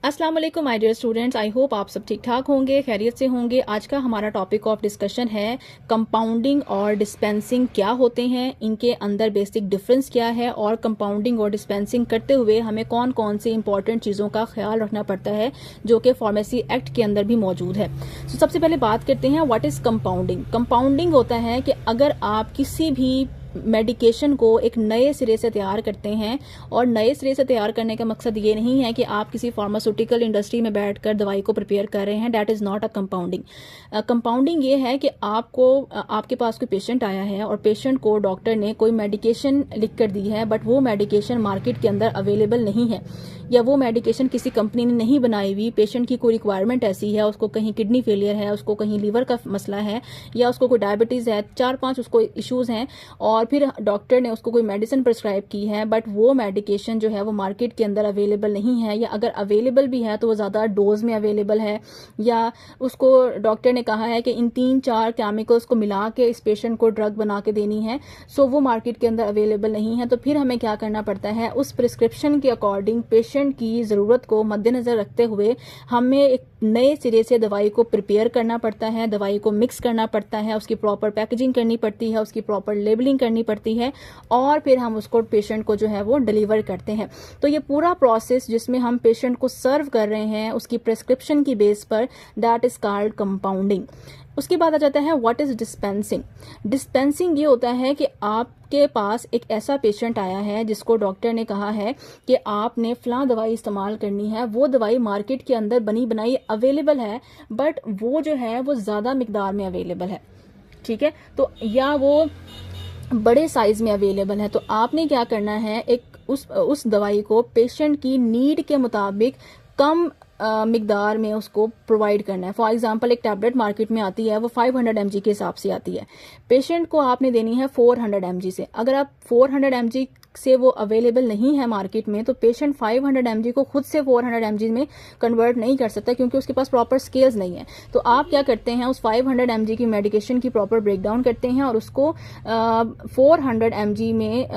अस्सलाम वालेकुम my dear students, I hope आप सब ठीक ठाक होंगे, खैरियत से होंगे। आज का हमारा टॉपिक ऑफ डिस्कशन है कंपाउंडिंग और डिस्पेंसिंग क्या होते हैं, इनके अंदर बेसिक डिफरेंस क्या है और कंपाउंडिंग और डिस्पेंसिंग करते हुए हमें कौन कौन सी इंपॉर्टेंट चीज़ों का ख्याल रखना पड़ता है जो कि फार्मेसी एक्ट के अंदर भी मौजूद है। तो सबसे पहले बात करते हैं व्हाट इज़ कंपाउंडिंग। कंपाउंडिंग होता है कि अगर आप किसी भी मेडिकेशन को एक नए सिरे से तैयार करते हैं, और नए सिरे से तैयार करने का मकसद ये नहीं है कि आप किसी फार्मास्यूटिकल इंडस्ट्री में बैठकर दवाई को प्रिपेयर कर रहे हैं। That is not a compounding. Compounding ये है कि आपके पास कोई पेशेंट आया है और पेशेंट को डॉक्टर ने कोई मेडिकेशन लिख कर दी है, बट वो मेडिकेशन मार्केट के अंदर अवेलेबल नहीं है, या वो मेडिकेशन किसी कंपनी ने नहीं बनाई हुई। पेशेंट की कोई रिक्वायरमेंट ऐसी है, उसको कहीं किडनी फेलियर है, उसको कहीं लीवर का मसला है, या उसको कोई डायबिटीज़ है, 4-5 उसको इश्यूज़ हैं, और फिर डॉक्टर ने उसको कोई मेडिसिन प्रिस्क्राइब की है, बट वो मेडिकेशन जो है वो मार्केट के अंदर अवेलेबल नहीं है, या अगर अवेलेबल भी है तो वो ज़्यादा डोज में अवेलेबल है, या उसको डॉक्टर ने कहा है कि इन 3-4 केमिकल्स को मिला के इस पेशेंट को ड्रग बना के देनी है, सो वो मार्केट के अंदर अवेलेबल नहीं है। तो फिर हमें क्या करना पड़ता है, उस प्रिस्क्रिप्शन के अकॉर्डिंग पेशेंट की ज़रूरत को मद्देनज़र रखते हुए हमें एक नए सिरे से दवाई को प्रिपेयर करना पड़ता है, दवाई को मिक्स करना पड़ता है, उसकी प्रॉपर पैकेजिंग करनी पड़ती है, उसकी प्रॉपर लेबलिंग करनी पड़ती है, और फिर हम उसको पेशेंट को जो है वो डिलीवर करते हैं। तो ये पूरा प्रोसेस जिसमें हम पेशेंट को सर्व कर रहे हैं उसकी प्रिस्क्रिप्शन की बेस पर, दैट इज कॉल्ड कंपाउंडिंग। उसके बाद आ जाता है व्हाट इज डिस्पेंसिंग। डिस्पेंसिंग ये होता है कि आपके पास एक ऐसा पेशेंट आया है जिसको डॉक्टर ने कहा है कि आपने फलां दवाई इस्तेमाल करनी है, वो दवाई मार्केट के अंदर बनी बनाई अवेलेबल है, बट वो जो है वो ज़्यादा मिकदार में अवेलेबल है, ठीक है, तो या वो बड़े साइज में अवेलेबल है। तो आपने क्या करना है, एक उस दवाई को पेशेंट की नीड के मुताबिक कम मिकदार में उसको प्रोवाइड करना है। फॉर एग्जांपल एक टैबलेट मार्केट में आती है, वो 500 mg के हिसाब से आती है, पेशेंट को आपने देनी है 400 mg से। अगर आप 400 mg से वो अवेलेबल नहीं है मार्केट में, तो पेशेंट 500 mg को खुद से 400 mg में कन्वर्ट नहीं कर सकता, क्योंकि उसके पास प्रॉपर स्केल्स नहीं है। तो आप क्या करते हैं, उस 500 mg की मेडिकेशन की प्रॉपर ब्रेकडाउन करते हैं और उसको 400 mg में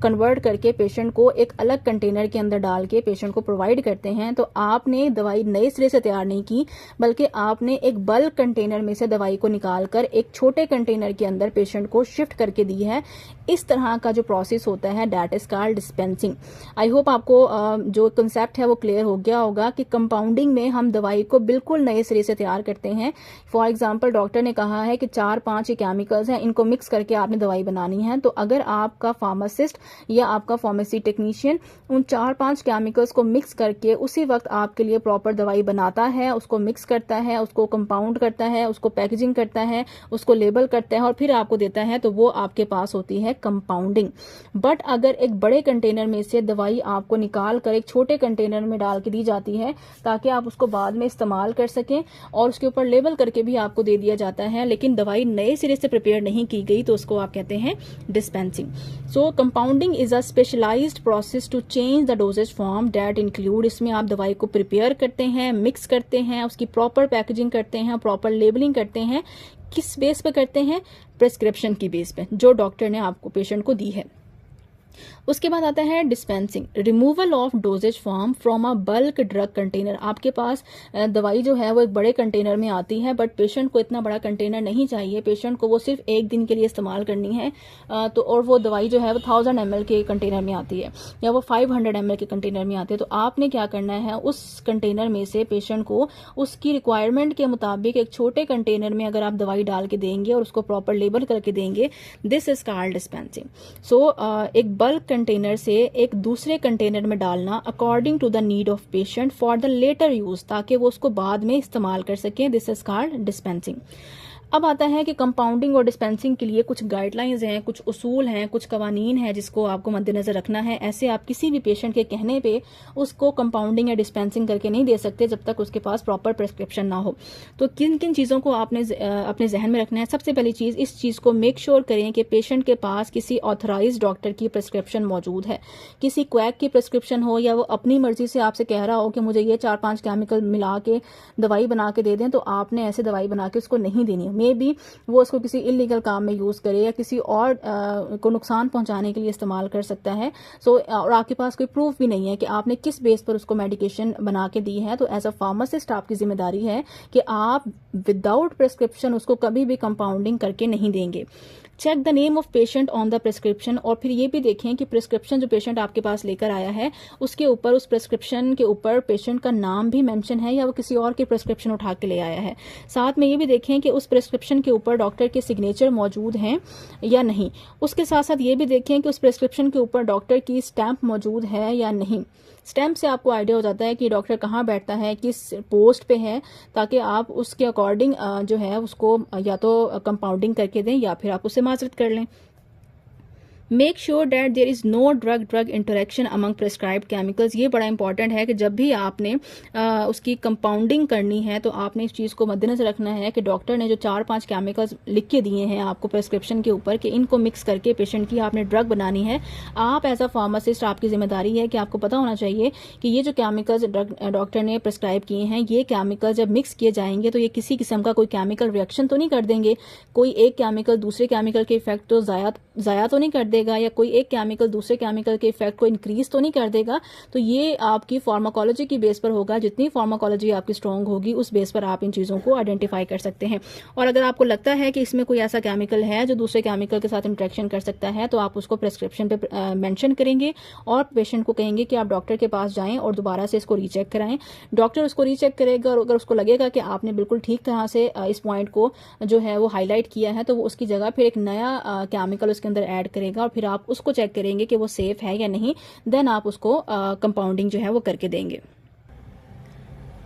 कन्वर्ट करके पेशेंट को एक अलग कंटेनर के अंदर डाल के पेशेंट को प्रोवाइड करते हैं। तो आपने दवाई नए सिरे से तैयार नहीं की, बल्कि आपने एक बल्क कंटेनर में से दवाई को निकालकर एक छोटे कंटेनर के अंदर पेशेंट को शिफ्ट करके दी है। इस तरह का जो प्रोसेस होता है that is called dispensing. I hope आपको जो कंसेप्ट है वो क्लियर हो गया होगा कि कंपाउंडिंग में हम दवाई को बिल्कुल नए सिरे से तैयार करते हैं। फॉर एग्जांपल डॉक्टर ने कहा है कि 4-5 केमिकल्स हैं, इनको मिक्स करके आपने दवाई बनानी है। तो अगर आपका फार्मासिस्ट या आपका फार्मेसी टेक्नीशियन उन 4-5 केमिकल्स को मिक्स करके उसी वक्त आपके लिए प्रॉपर दवाई बनाता है, उसको मिक्स करता है, उसको कंपाउंड करता है, उसको पैकेजिंग करता है, उसको लेबल करता है और फिर आपको देता है, तो वो आपके पास होती है कंपाउंडिंग। बट अगर एक बड़े कंटेनर में से दवाई आपको निकाल कर एक छोटे कंटेनर में डाल के दी जाती है ताकि आप उसको बाद में इस्तेमाल कर सकें, और उसके ऊपर लेबल करके भी आपको दे दिया जाता है, लेकिन दवाई नए सिरे से प्रिपेयर नहीं की गई, तो उसको आप कहते हैं dispensing. So compounding is a specialized process to change the dosages form that include, इसमें आप दवाई को प्रिपेयर करते हैं, मिक्स करते हैं, उसकी प्रॉपर पैकेजिंग करते हैं, प्रॉपर लेबलिंग करते हैं। किस बेस पे करते हैं? प्रिस्क्रिप्शन की बेस पे जो डॉक्टर ने आपको पेशेंट को दी है। उसके बाद आता है dispensing, removal of doses form from a bulk drug container. आपके पास दवाई जो है वो एक बड़े कंटेनर में आती है, बट पेशेंट को इतना बड़ा कंटेनर नहीं चाहिए, पेशेंट को वो सिर्फ एक दिन के लिए इस्तेमाल करनी है। तो और वो दवाई जो है वो 1000 ml के कंटेनर में आती है, या वो 500 ml के कंटेनर में आती है। तो आपने क्या करना है, उस कंटेनर में से पेशेंट को उसकी रिक्वायरमेंट के मुताबिक एक छोटे कंटेनर में अगर आप दवाई डाल के देंगे और उसको प्रॉपर लेबल करके देंगे, this is called dispensing. So एक बल्क कंटेनर से एक दूसरे कंटेनर में डालना according to the need of patient for the later use, ताकि वो उसको बाद में इस्तेमाल कर सकें, दिस इज कॉल्ड डिस्पेंसिंग। अब आता है कि कंपाउंडिंग और डिस्पेंसिंग के लिए कुछ गाइडलाइंस हैं, कुछ उसूल हैं, कुछ कवानीन हैं जिसको आपको मद्देनजर रखना है। ऐसे आप किसी भी पेशेंट के कहने पे उसको कंपाउंडिंग या डिस्पेंसिंग करके नहीं दे सकते जब तक उसके पास प्रॉपर प्रिस्क्रिप्शन ना हो। तो किन किन चीज़ों को आपने अपने जहन में रखना है? सबसे पहली चीज़, इस चीज़ को मेक श्योर करें कि पेशेंट के पास किसी ऑथराइज डॉक्टर की प्रिस्क्रिप्शन मौजूद है। किसी क्वैक की प्रिस्क्रिप्शन हो या वो अपनी मर्जी से आपसे कह रहा हो कि मुझे ये 4-5 केमिकल मिला के दवाई बना के दे दें, तो आपने ऐसे दवाई बना के उसको नहीं देनी। मे बी वो उसको किसी इलीगल काम में यूज़ करे या किसी और को नुकसान पहुंचाने के लिए इस्तेमाल कर सकता है। और आपके पास कोई प्रूफ भी नहीं है कि आपने किस बेस पर उसको मेडिकेशन बना के दी है। तो एज अ फार्मासिस्ट आपकी जिम्मेदारी है कि आप विदाउट प्रिस्क्रिप्शन उसको कभी भी कंपाउंडिंग करके नहीं देंगे। Check the name of patient on the prescription, और फिर ये भी देखें कि प्रिस्क्रिप्शन जो पेशेंट आपके पास लेकर आया है उसके ऊपर, उस प्रिस्क्रिप्शन के ऊपर पेशेंट का नाम भी मेंशन है या वो किसी और की प्रिस्क्रिप्शन उठा के ले आया है। साथ में ये भी देखें कि उस प्रिस्क्रिप्शन के ऊपर डॉक्टर के सिग्नेचर मौजूद हैं या नहीं। उसके साथ साथ ये भी देखें कि उस प्रिस्क्रिप्शन के ऊपर डॉक्टर की स्टैंप मौजूद है या नहीं। स्टैम्प से आपको आइडिया हो जाता है कि डॉक्टर कहाँ बैठता है, किस पोस्ट पे है, ताकि आप उसके अकॉर्डिंग जो है उसको या तो कंपाउंडिंग करके दें या फिर आप उससे माजरत कर लें। Make sure that there is no drug interaction among prescribed chemicals. ये बड़ा इंपॉर्टेंट है कि जब भी आपने उसकी कंपाउंडिंग करनी है तो आपने इस चीज़ को मद्देनजर रखना है कि डॉक्टर ने जो 4-5 केमिकल्स लिख के दिए हैं आपको प्रिस्क्रिप्शन के ऊपर कि इनको मिक्स करके पेशेंट की आपने ड्रग बनानी है। आप एज अ फार्मासिस्ट आपकी जिम्मेदारी है कि आपको पता होना चाहिए कि ये जो केमिकल्स डॉक्टर ने प्रिस्क्राइब किए हैं, ये केमिकल जब मिक्स किए जाएंगे तो ये किसी किस्म का कोई केमिकल रिएक्शन तो नहीं कर देंगे, कोई एक केमिकल दूसरे केमिकल के इफेक्ट तो ज़ाया तो नहीं कर देगा, या कोई एक केमिकल दूसरे केमिकल के इफेक्ट को इंक्रीज तो नहीं कर देगा। तो ये आपकी फार्माकोलॉजी की बेस पर होगा। जितनी फार्माकोलॉजी आपकी स्ट्रॉन्ग होगी उस बेस पर आप इन चीज़ों को आइडेंटिफाई कर सकते हैं। और अगर आपको लगता है कि इसमें कोई ऐसा केमिकल है जो दूसरे केमिकल के साथ इंटरेक्शन कर सकता है तो आप उसको प्रिस्क्रिप्शन पे मेंशन करेंगे और पेशेंट को कहेंगे कि आप डॉक्टर के पास जाएं और दोबारा से इसको रीचेक कराएं। डॉक्टर उसको रीचेक करेगा और अगर उसको लगेगा कि आपने बिल्कुल ठीक तरह से इस पॉइंट को जो है वो हाईलाइट किया है तो वो उसकी जगह फिर एक नया केमिकल उसके अंदर ऐड करेगा और फिर आप उसको चेक करेंगे कि वो सेफ है या नहीं। देन आप उसको कंपाउंडिंग जो है वो करके देंगे।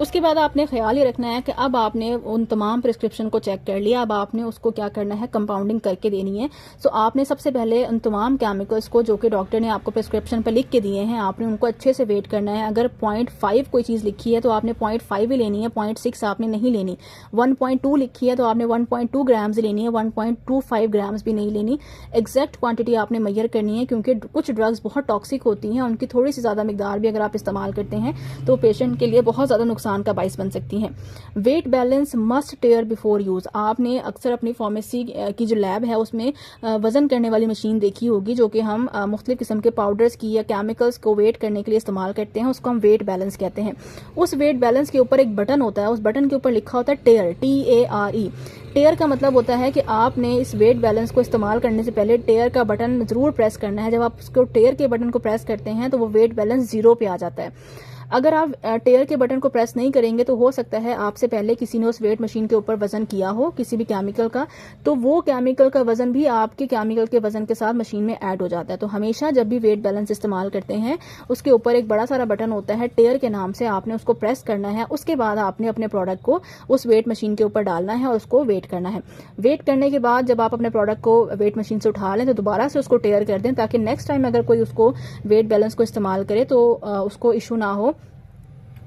उसके बाद आपने ख्याल ये रखना है कि अब आपने उन तमाम प्रिस्क्रिप्शन को चेक कर लिया, अब आपने उसको क्या करना है, कंपाउंडिंग करके देनी है। सो आपने सबसे पहले उन तमाम केमिकल्स को जो कि डॉक्टर ने आपको प्रिस्क्रिप्शन पर लिख के दिए हैं, आपने उनको अच्छे से वेट करना है। अगर 0.5 कोई चीज़ लिखी है तो आपने 0.5 ही लेनी है, 0.6 आपने नहीं लेनी। 1.2 लिखी है तो आपने 1.2 ग्राम्स लेनी है, 1.25 ग्राम्स भी नहीं लेनी। एग्जैक्ट क्वांटिटी आपने मेजर करनी है क्योंकि कुछ ड्रग्स बहुत टॉक्सिक होती हैं, उनकी थोड़ी सी ज़्यादा मिकदार भी अगर आप इस्तेमाल करते हैं तो पेशेंट के लिए बहुत ज़्यादा नुकसान का बाइस बन सकती हैं। वेट बैलेंस मस्ट टेयर बिफोर यूज। आपने अक्सर अपनी फार्मेसी की जो लैब है उसमें वजन करने वाली मशीन देखी होगी जो कि हम मुख्तलिफ किस्म के पाउडर्स की या केमिकल्स को वेट करने के लिए इस्तेमाल करते हैं, उसको हम वेट बैलेंस कहते हैं। उस वेट बैलेंस के ऊपर एक बटन होता है, उस बटन के ऊपर लिखा होता है टेयर, TARE। टेयर का मतलब होता है कि आपने इस वेट बैलेंस को इस्तेमाल करने से पहले टेयर का बटन जरूर प्रेस करना है। जब आप उसको टेयर के बटन को प्रेस करते हैं तो वो वेट बैलेंस 0 पे आ जाता है। अगर आप टेयर के बटन को प्रेस नहीं करेंगे तो हो सकता है आपसे पहले किसी ने उस वेट मशीन के ऊपर वजन किया हो किसी भी केमिकल का, तो वो केमिकल का वजन भी आपके केमिकल के वजन के साथ मशीन में ऐड हो जाता है। तो हमेशा जब भी वेट बैलेंस इस्तेमाल करते हैं उसके ऊपर एक बड़ा सारा बटन होता है टेयर के नाम से, आपने उसको प्रेस करना है। उसके बाद आपने अपने प्रोडक्ट को उस वेट मशीन के ऊपर डालना है और उसको वेट करना है। वेट करने के बाद जब आप अपने प्रोडक्ट को वेट मशीन से उठा लें तो दोबारा से उसको टेयर कर दें ताकि नेक्स्ट टाइम अगर कोई उसको वेट बैलेंस को इस्तेमाल करे तो उसको इशू ना हो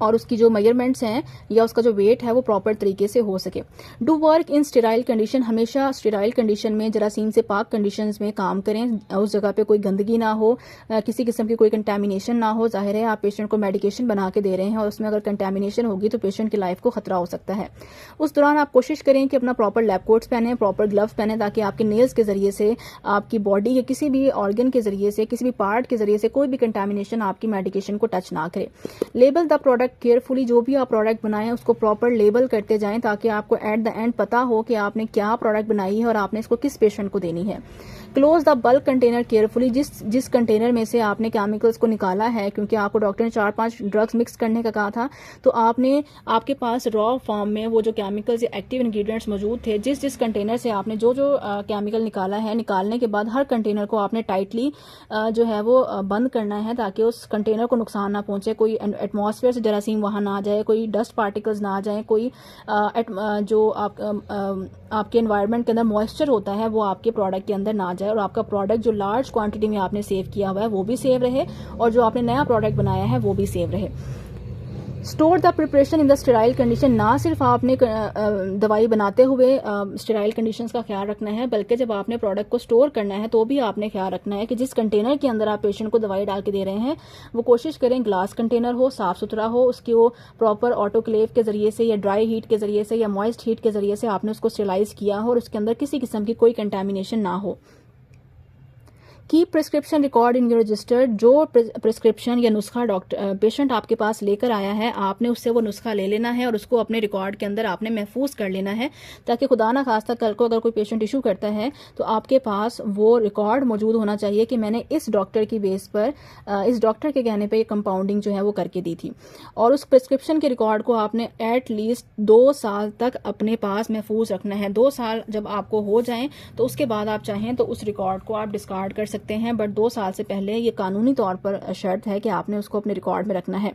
और उसकी जो मेजरमेंट्स हैं या उसका जो वेट है वो प्रॉपर तरीके से हो सके। Do work in sterile condition. हमेशा स्टेराइल कंडीशन में, जरासीम से पाक कंडीशंस में काम करें। उस जगह पे कोई गंदगी ना हो, किसी किस्म की कोई कंटेमिनेशन ना हो। जाहिर है आप पेशेंट को मेडिकेशन बना के दे रहे हैं और उसमें अगर कंटेमिनेशन होगी तो पेशेंट की लाइफ को खतरा हो सकता है। उस दौरान आप कोशिश करें कि अपना प्रॉपर लैब कोट्स पहने, प्रॉपर ग्लव्स पहने ताकि आपके नेल्स के जरिए से, आपकी बॉडी के किसी भी ऑर्गन के जरिए से, किसी भी पार्ट के जरिए से कोई भी कंटेमिनेशन आपकी मेडिकेशन को टच ना करे। Label the product carefully. जो भी आप प्रोडक्ट बनाएं उसको प्रॉपर लेबल करते जाएं ताकि आपको एट द एंड पता हो कि आपने क्या प्रोडक्ट बनाई है और आपने इसको किस पेशेंट को देनी है। Close the bulk container carefully. जिस कंटेनर में से आपने केमिकल्स को निकाला है, क्योंकि आपको डॉक्टर ने 4-5 ड्रग्स मिक्स करने का कहा था, तो आपके पास रॉ फॉर्म में वो जो केमिकल्स या एक्टिव इंग्रेडिएंट्स मौजूद थे, जिस कंटेनर से आपने जो केमिकल निकाला है, निकालने के बाद हर कंटेनर को आपने टाइटली जो है वो बंद करना है ताकि उस कंटेनर को नुकसान ना पहुंचे, कोई एटमॉस्फेयर से जरासीम वहां ना जाए, कोई डस्ट पार्टिकल्स ना जाए, कोई जो आपके एनवायरनमेंट के अंदर मॉइस्चर होता है वो आपके प्रोडक्ट के अंदर ना जाए और आपका प्रोडक्ट जो लार्ज क्वांटिटी में आपने सेव किया हुआ है वो भी सेव रहे और जो आपने नया प्रोडक्ट बनाया है वो भी सेव रहे। Store the preparation in the sterile condition, ना सिर्फ आपने दवाई बनाते हुए स्टेराइल कंडीशंस का ख्याल रखना है, बल्कि जब आपने प्रोडक्ट को स्टोर करना है तो भी आपने ख्याल रखना है कि जिस कंटेनर के अंदर आप पेशेंट को दवाई डाल के दे रहे हैं वो कोशिश करें ग्लास कंटेनर हो, साफ सुथरा हो, उसकी वो प्रॉपर ऑटोक्लेव के जरिए से या ड्राई हीट के जरिए से या मॉइस्ट हीट के जरिए से आपने उसको स्टेलाइज किया हो और उसके अंदर किसी किस्म की कोई कंटेमिनेशन ना हो। की prescription record in your register, जो प्रिस्क्रिप्शन या नुस्खा डॉक्टर पेशेंट आपके पास लेकर आया है आपने उससे वो नुस्खा ले लेना है और उसको अपने रिकॉर्ड के अंदर आपने महफूज कर लेना है, ताकि खुदा ना खास्ता कल को अगर कोई पेशेंट इशू करता है तो आपके पास वो रिकॉर्ड मौजूद होना चाहिए कि मैंने इस डॉक्टर की बेस पर इस डॉक्टर के कहने पर कंपाउंडिंग जो है वो करके दी थी। और उस प्रिस्क्रिप्शन के रिकॉर्ड को आपने एट लीस्ट 2 साल तक अपने पास महफूज रखना है। 2 साल जब आपको हो जाएं तो उसके बाद आप चाहें तो उस रिकॉर्ड को आप डिस्कार्ड कर सकते हैं, बट 2 साल से पहले ये कानूनी तौर पर शर्त है कि आपने उसको अपने रिकॉर्ड में रखना है।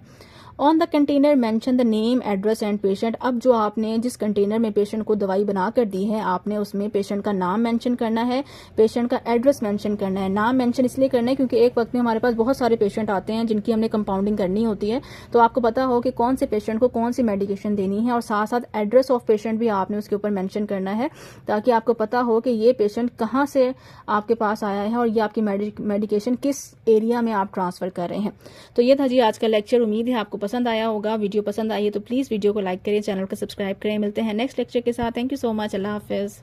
On the container mention the name, address and patient, अब जो आपने जिस कंटेनर में पेशेंट को दवाई बना कर दी है आपने उसमें पेशेंट का नाम मेंशन करना है, पेशेंट का एड्रेस मेंशन करना है। नाम मेंशन इसलिए करना है क्योंकि एक वक्त में हमारे पास बहुत सारे पेशेंट आते हैं जिनकी हमने कंपाउंडिंग करनी होती है, तो आपको पता हो कि कौन से पेशेंट को कौन सी मेडिकेशन देनी है, और साथ साथ एड्रेस ऑफ पेशेंट भी आपने उसके ऊपर मेंशन करना है ताकि आपको पता हो कि ये पेशेंट कहाँ से आपके पास आया है और ये आपकी मेडिकेशन किस एरिया में आप ट्रांसफर कर रहे हैं। तो ये था जी आज का लेक्चर, उम्मीद है आपको पसंद आया होगा। वीडियो पसंद आई है तो प्लीज़ वीडियो को लाइक करें, चैनल को सब्सक्राइब करें। मिलते हैं नेक्स्ट लेक्चर के साथ। Thank you so much. अल्लाह हाफिज़।